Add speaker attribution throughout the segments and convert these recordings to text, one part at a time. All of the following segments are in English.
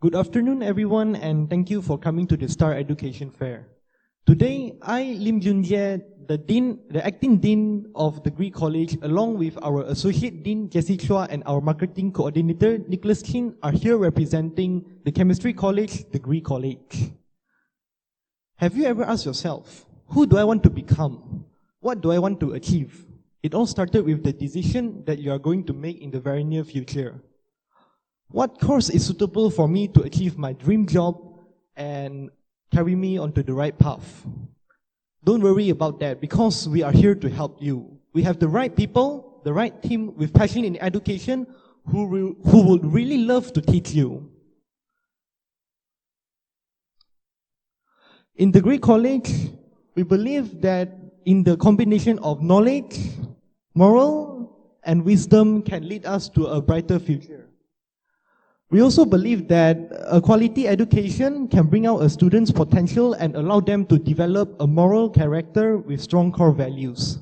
Speaker 1: Good afternoon, everyone, and thank you for coming to the Star Education Fair. Today, I, Lim Jun Jie, the acting dean of Degre College, along with our associate dean Jessie Chua and our marketing coordinator Nicholes Chin, are here representing the chemistry college, Degre College. Have you ever asked yourself, who do I want to become? What do I want to achieve? It all started with the decision that you are going to make in the very near future. What course is suitable for me to achieve my dream job and carry me onto the right path? Don't worry about that, because we are here to help you. We have the right people, the right team with passion in education who would really love to teach you. In Degre College, we believe that in the combination of knowledge, moral, and wisdom can lead us to a brighter future. We also believe that a quality education can bring out a student's potential and allow them to develop a moral character with strong core values.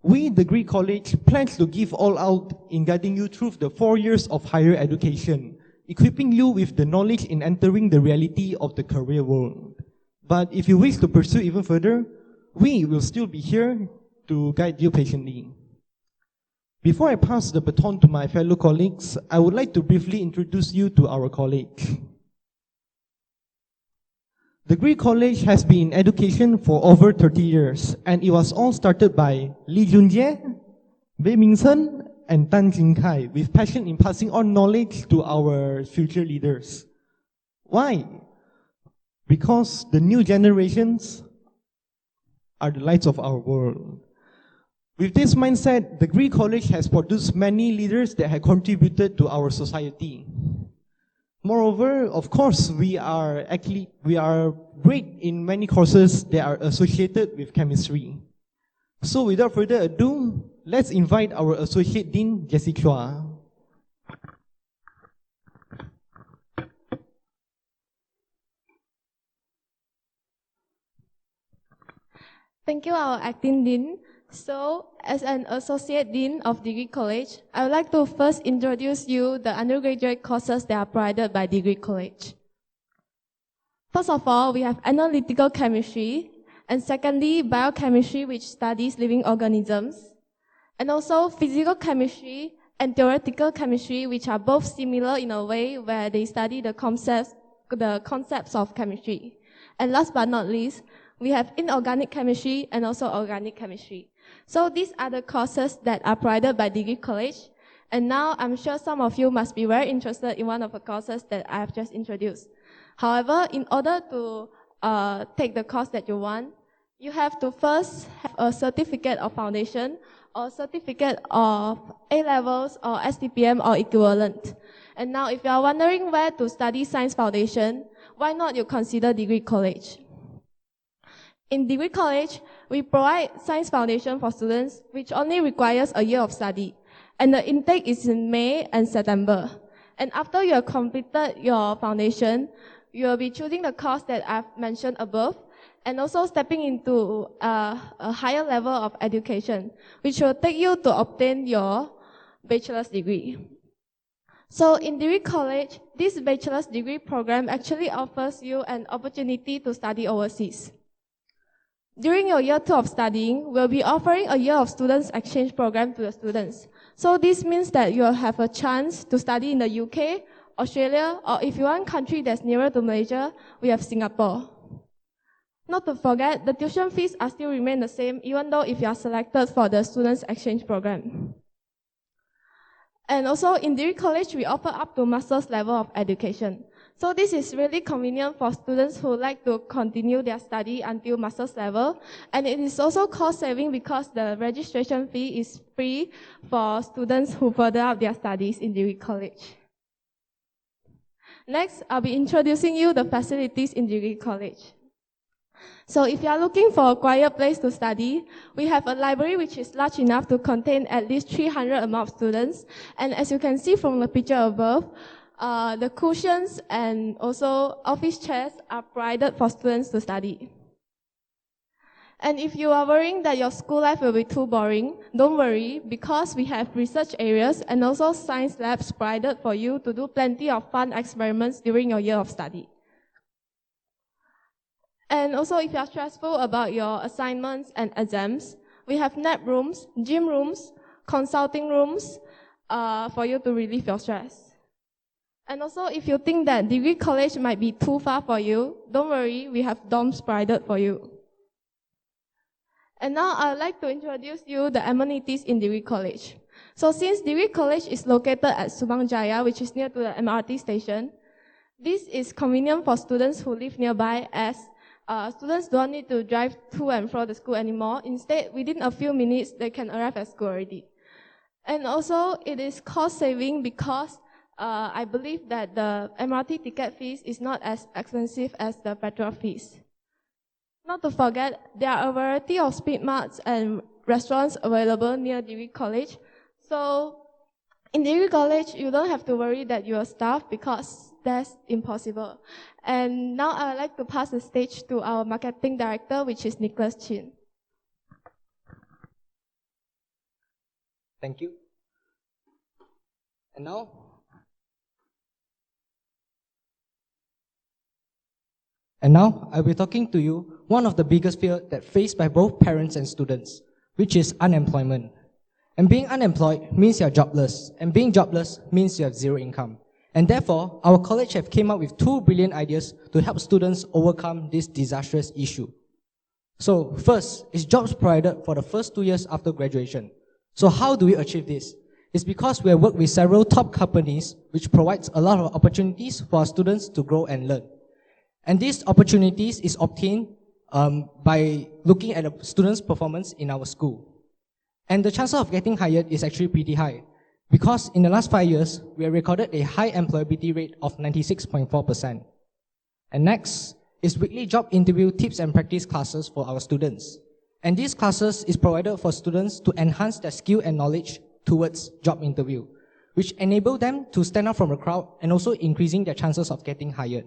Speaker 1: We, Degre College, pledge to give all out in guiding you through the 4 years of higher education, equipping you with the knowledge in entering the reality of the career world. But if you wish to pursue even further, we will still be here to guide you patiently. Before I pass the baton to my fellow colleagues, I would like to briefly introduce you to our college. Degre College has been in education for over 30 years, and it was all started by Lim Jun Jie, Wei Mingsen, and Tan Jin Kai, with passion in passing on knowledge to our future leaders. Why? Because the new generations are the lights of our world. With this mindset, Degre College has produced many leaders that have contributed to our society. Moreover, of course, we are great in many courses that are associated with chemistry. So without further ado, let's invite our Associate Dean, Jessie Chua.
Speaker 2: Thank you, our acting dean. So, as an associate dean of Degre College, I would like to first introduce you the undergraduate courses that are provided by Degre College. First of all, we have analytical chemistry, and secondly, biochemistry, which studies living organisms, and also physical chemistry and theoretical chemistry, which are both similar in a way where they study the concepts of chemistry. And last but not least, we have inorganic chemistry and also organic chemistry. So these are the courses that are provided by Degre College. And now I'm sure some of you must be very interested in one of the courses that I have just introduced. However, in order to take the course that you want, you have to first have a certificate of foundation or certificate of A-levels or STPM or equivalent. And now if you are wondering where to study science foundation, why not you consider Degre College? In Degre College, we provide science foundation for students, which only requires a year of study. And the intake is in May and September. And after you have completed your foundation, you will be choosing the course that I've mentioned above, and also stepping into a higher level of education, which will take you to obtain your bachelor's degree. So in Degre College, this bachelor's degree program actually offers you an opportunity to study overseas. During your year 2 of studying, we'll be offering a year of students exchange program to the students. So this means that you'll have a chance to study in the UK, Australia, or if you want a country that's nearer to Malaysia, we have Singapore. Not to forget, the tuition fees are still remain the same, even though if you are selected for the students exchange program. And also in Degre College, we offer up to master's level of education. So this is really convenient for students who like to continue their study until master's level. And it is also cost saving because the registration fee is free for students who further up their studies in Degre College. Next, I'll be introducing you the facilities in Degre College. So if you are looking for a quiet place to study, we have a library which is large enough to contain at least 300 amount of students. And as you can see from the picture above, the cushions and also office chairs are provided for students to study. And if you are worrying that your school life will be too boring, don't worry, because we have research areas and also science labs provided for you to do plenty of fun experiments during your year of study. And also, if you are stressful about your assignments and exams, we have nap rooms, gym rooms, consulting rooms for you to relieve your stress. And also, if you think that Degree College might be too far for you, don't worry, we have dorms provided for you. And now I'd like to introduce you the amenities in Degre College. So since Degre College is located at Subang Jaya, which is near to the MRT station, this is convenient for students who live nearby, as students don't need to drive to and from the school anymore. Instead, within a few minutes, they can arrive at school already. And also, it is cost saving because I believe that the MRT ticket fees is not as expensive as the petrol fees. Not to forget, there are a variety of speed marts and restaurants available near Degre College. So, in Degre College, you don't have to worry that you are starved because that's impossible. And now I would like to pass the stage to our marketing director, which is Nicholes Chin.
Speaker 3: Thank you. And now, I'll be talking to you one of the biggest fears that faced by both parents and students, which is unemployment. And being unemployed means you're jobless, and being jobless means you have zero income. And therefore, our college have came up with 2 brilliant ideas to help students overcome this disastrous issue. So first is jobs provided for the first 2 years after graduation. So how do we achieve this? It's because we have worked with several top companies which provides a lot of opportunities for our students to grow and learn. And these opportunities is obtained by looking at the students' performance in our school. And the chances of getting hired is actually pretty high, because in the last 5 years, we have recorded a high employability rate of 96.4%. And next is weekly job interview tips and practice classes for our students. And these classes is provided for students to enhance their skill and knowledge towards job interview, which enable them to stand out from the crowd and also increasing their chances of getting hired.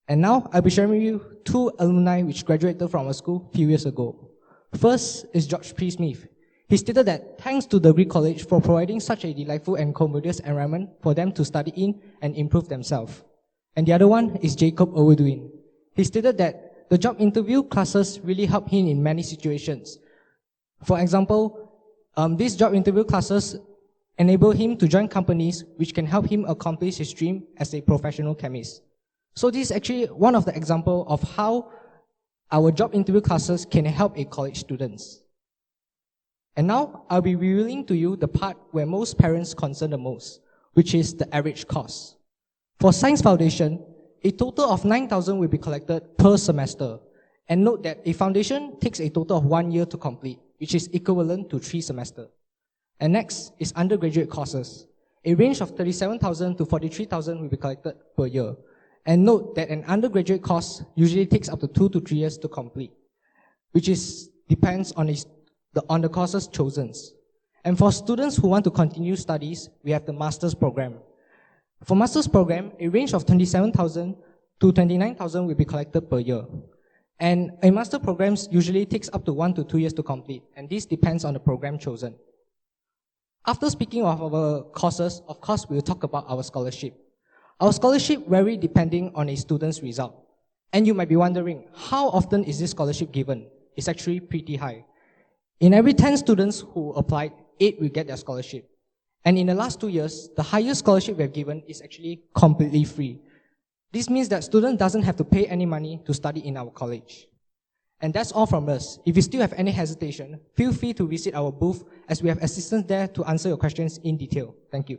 Speaker 3: And now I'll be sharing with you 2 alumni which graduated from our school a few years ago. First is George P. Smith. He stated that thanks to Degre College for providing such a delightful and commodious environment for them to study in and improve themselves. And the other one is Jacob Overduin. He stated that the job interview classes really helped him in many situations. For example, these job interview classes enable him to join companies which can help him accomplish his dream as a professional chemist. So this is actually one of the examples of how our job interview classes can help a college students. And now I'll be revealing to you the part where most parents concern the most, which is the average cost. For Science Foundation, a total of 9,000 will be collected per semester. And note that a foundation takes a total of 1 year to complete, which is equivalent to 3 semesters. And next is undergraduate courses. A range of 37,000 to 43,000 will be collected per year. And note that an undergraduate course usually takes up to 2 to 3 years to complete, which depends on the courses chosen. And for students who want to continue studies, we have the master's program. For master's program, a range of 27,000 to 29,000 will be collected per year. And a master program usually takes up to 1 to 2 years to complete, and this depends on the program chosen. After speaking of our courses, of course, we will talk about our scholarship. Our scholarship vary depending on a student's result. And you might be wondering, how often is this scholarship given? It's actually pretty high. In every 10 students who applied, 8 will get their scholarship. And in the last 2 years, the highest scholarship we have given is actually completely free. This means that student doesn't have to pay any money to study in our college. And that's all from us. If you still have any hesitation, feel free to visit our booth as we have assistants there to answer your questions in detail. Thank you.